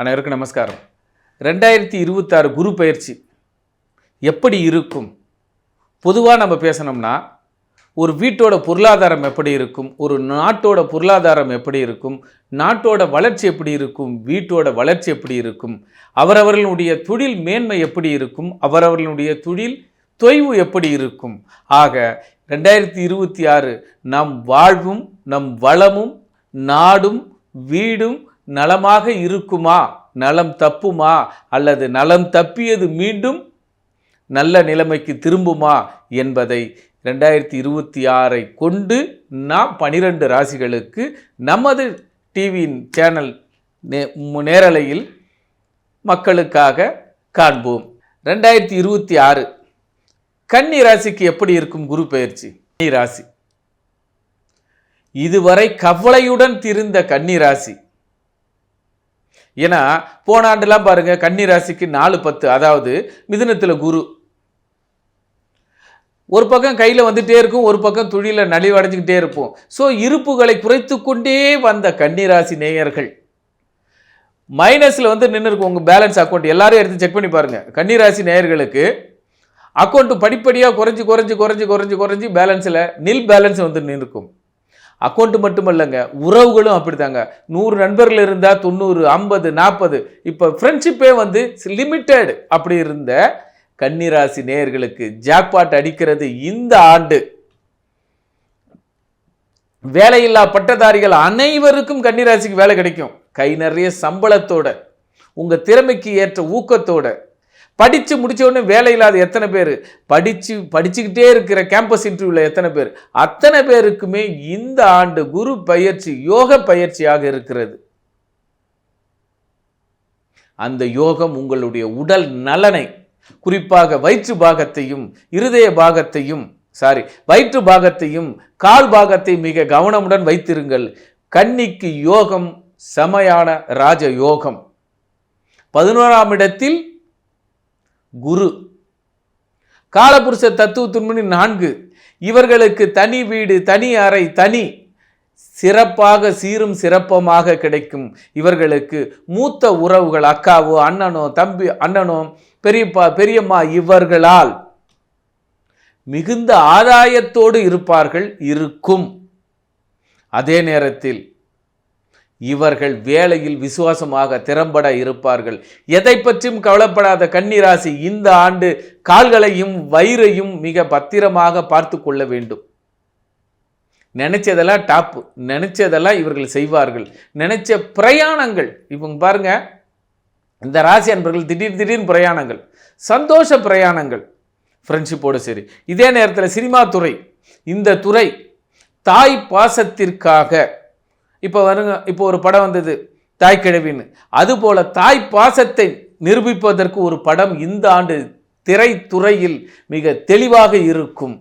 அனைவருக்கும் நமஸ்காரம். 2026 குரு பயிற்சி எப்படி இருக்கும்? பொதுவாக நம்ம பேசணும்னா, ஒரு வீட்டோட பொருளாதாரம் எப்படி இருக்கும், ஒரு நாட்டோட பொருளாதாரம் எப்படி இருக்கும், நாட்டோட வளர்ச்சி எப்படி இருக்கும், வீட்டோட வளர்ச்சி எப்படி இருக்கும், அவரவர்களுடைய தொழில் மேன்மை எப்படி இருக்கும், அவரவர்களுடைய தொழில் தொய்வு எப்படி இருக்கும். ஆக 2026 நம் வாழ்வும் நம் வளமும் நாடும் வீடும் நலமாக இருக்குமா, நலம் தப்புமா, அல்லது நலம் தப்பியது மீண்டும் நல்ல நிலைமைக்கு திரும்புமா என்பதை 2026 கொண்டு நாம் 12 ராசிகளுக்கு நமது டிவியின் சேனல் நேரலையில் மக்களுக்காக காண்போம். 2026 கன்னி ராசிக்கு எப்படி இருக்கும் குரு பெயர்ச்சி? கன்னி ராசி இதுவரை கவலையுடன் திரிந்த கன்னி ராசி. ஏன்னா போன ஆண்டுலாம் பாருங்க, கன்னி ராசிக்கு 4-10, அதாவது மிதுனத்தில் குரு ஒரு பக்கம் கையில் வந்துட்டே இருக்கும், ஒரு பக்கம் தொழில நலிவடைஞ்சுக்கிட்டே இருப்போம். ஸோ இருப்புகளை குறைத்து கொண்டே வந்த கன்னிராசி நேயர்கள் மைனஸில் வந்து நின்று இருக்கும். உங்கள் பேலன்ஸ் அக்கௌண்ட் எல்லாரும் எடுத்து செக் பண்ணி பாருங்கள். கன்னிராசி நேயர்களுக்கு அக்கௌண்ட் படிப்படியாக குறைஞ்சி குறைஞ்சி குறைஞ்சி குறைஞ்சி குறைஞ்சி பேலன்ஸில் நில் பேலன்ஸ் வந்து நிற்கும். அக்கௌண்ட்டு மட்டுமல்லங்க, உறவுகளும் அப்படித்தாங்க. 100 நண்பர்கள் இருந்தால் 90, 50, 40, இப்போ ஃப்ரெண்ட்ஷிப்பே வந்து லிமிட்டெட் அப்படி இருந்த கன்னிராசி நேயர்களுக்கு ஜாக்பாட் அடிக்கிறது இந்த ஆண்டு. வேலையில்லா பட்டதாரிகள் அனைவருக்கும் கன்னிராசிக்கு வேலை கிடைக்கும். கை நிறைய சம்பளத்தோட, உங்கள் திறமைக்கு ஏற்ற ஊக்கத்தோட. படித்து முடித்த உடனே வேலை இல்லாத எத்தனை பேர், படிச்சுக்கிட்டே இருக்கிற கேம்பஸ் இன்டர்வியூவில் எத்தனை பேர், அத்தனை பேருக்குமே இந்த ஆண்டு குரு பயிற்சி யோக பயிற்சியாக இருக்கிறது. அந்த யோகம் உங்களுடைய உடல் நலனை, குறிப்பாக வயிற்று பாகத்தையும் இருதய பாகத்தையும் வயிற்று பாகத்தையும் கால் பாகத்தை மிக கவனமுடன் வைத்திருங்கள். கன்னிக்கு யோகம் செமையான ராஜ யோகம். 11ஆம் இடத்தில் குரு. காலபுருஷ தத்துவத்தின் 4. இவர்களுக்கு தனி வீடு, தனி அறை, தனி சிறப்பாக சீரும் சிறப்பமாக கிடைக்கும். இவர்களுக்கு மூத்த உறவுகள், அக்காவோ அண்ணனோ தம்பி அண்ணனோ பெரியப்பா பெரியம்மா, இவர்களால் மிகுந்த ஆதாயத்தோடு இருப்பார்கள் இருக்கும். அதே நேரத்தில் இவர்கள் வேலையில் விசுவாசமாக திறம்பட இருப்பார்கள். எதை பற்றியும் கவலைப்படாத கன்னிராசி இந்த ஆண்டு கால்களையும் வயிறையும் மிக பத்திரமாக பார்த்து கொள்ள வேண்டும். நினைச்சதெல்லாம் டாப்பு, நினைச்சதெல்லாம் இவர்கள் செய்வார்கள். நினைச்ச பிரயாணங்கள், இவங்க பாருங்க, இந்த ராசி அன்பர்கள் திடீர்னு பிரயாணங்கள், சந்தோஷ பிரயாணங்கள், ஃப்ரெண்ட்ஷிப்போடு சரி. இதே நேரத்தில் சினிமா துறை, இந்த துறை தாய் பாசத்திற்காக இப்போ வருங்க. இப்போ ஒரு படம் வந்தது தாய் கிழவின்னு, அதுபோல தாய் பாசத்தை நிரூபிப்பதற்கு ஒரு படம் இந்த ஆண்டு திரைத்துறையில் மிக தெளிவாக இருக்கும்.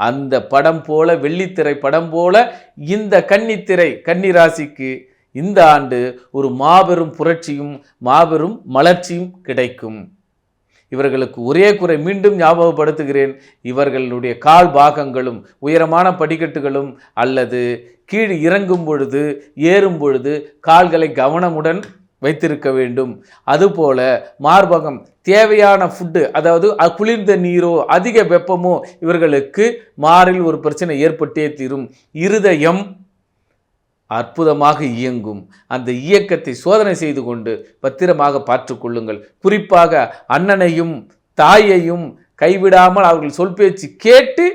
அந்த படம் போல, வெள்ளித்திரை படம் போல இந்த கன்னிராசிக்கு இந்த ஆண்டு ஒரு மாபெரும் புரட்சியும் மாபெரும் மலர்ச்சியும் கிடைக்கும். இவர்களுக்கு ஒரே குறை, மீண்டும் ஞாபகப்படுத்துகிறேன், இவர்களுடைய கால் பாகங்களும் உயரமான படிக்கட்டுகளும் அல்லது கீழ் இறங்கும் பொழுது ஏறும் பொழுது கால்களை கவனமுடன் வைத்திருக்க வேண்டும். அதுபோல மார்பகம் தேவையான ஃபுட்டு, அதாவது குளிர்ந்த நீரோ அதிக வெப்பமோ இவர்களுக்கு மாறில் ஒரு பிரச்சனை ஏற்பட்டே தீரும். இருதயம் அற்புதமாக இயங்கும். அந்த இயக்கத்தை சோதனை செய்து கொண்டு பத்திரமாக பார்த்து கொள்ளுங்கள். குறிப்பாக அண்ணனையும் தாயையும் கைவிடாமல் அவர்கள் சொல் பேச்சு கேட்டு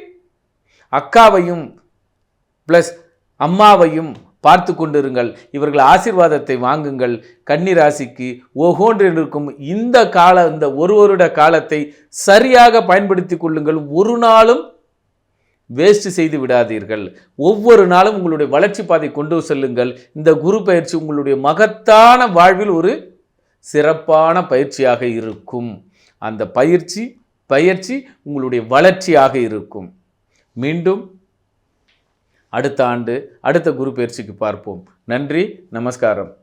அக்காவையும் ப்ளஸ் அம்மாவையும் பார்த்து கொண்டிருங்கள். இவர்கள் ஆசீர்வாதத்தை வாங்குங்கள். கன்னிராசிக்கு ஓகோன்று இருக்கும் இந்த ஒரு வருட காலத்தை சரியாக பயன்படுத்தி கொள்ளுங்கள். ஒரு நாளும் வேஸ்ட் செய்து விடாதீர்கள். ஒவ்வொரு நாளும் உங்களுடைய வளர்ச்சி பாதை கொண்டு செல்லுங்கள். இந்த குரு பயிற்சி உங்களுடைய மகத்தான வாழ்வில் ஒரு சிறப்பான பயிற்சியாக இருக்கும். அந்த பயிற்சி உங்களுடைய வளர்ச்சியாக இருக்கும். மீண்டும் அடுத்த ஆண்டு அடுத்த குரு பயிற்சிக்கு பார்ப்போம். நன்றி, நமஸ்காரம்.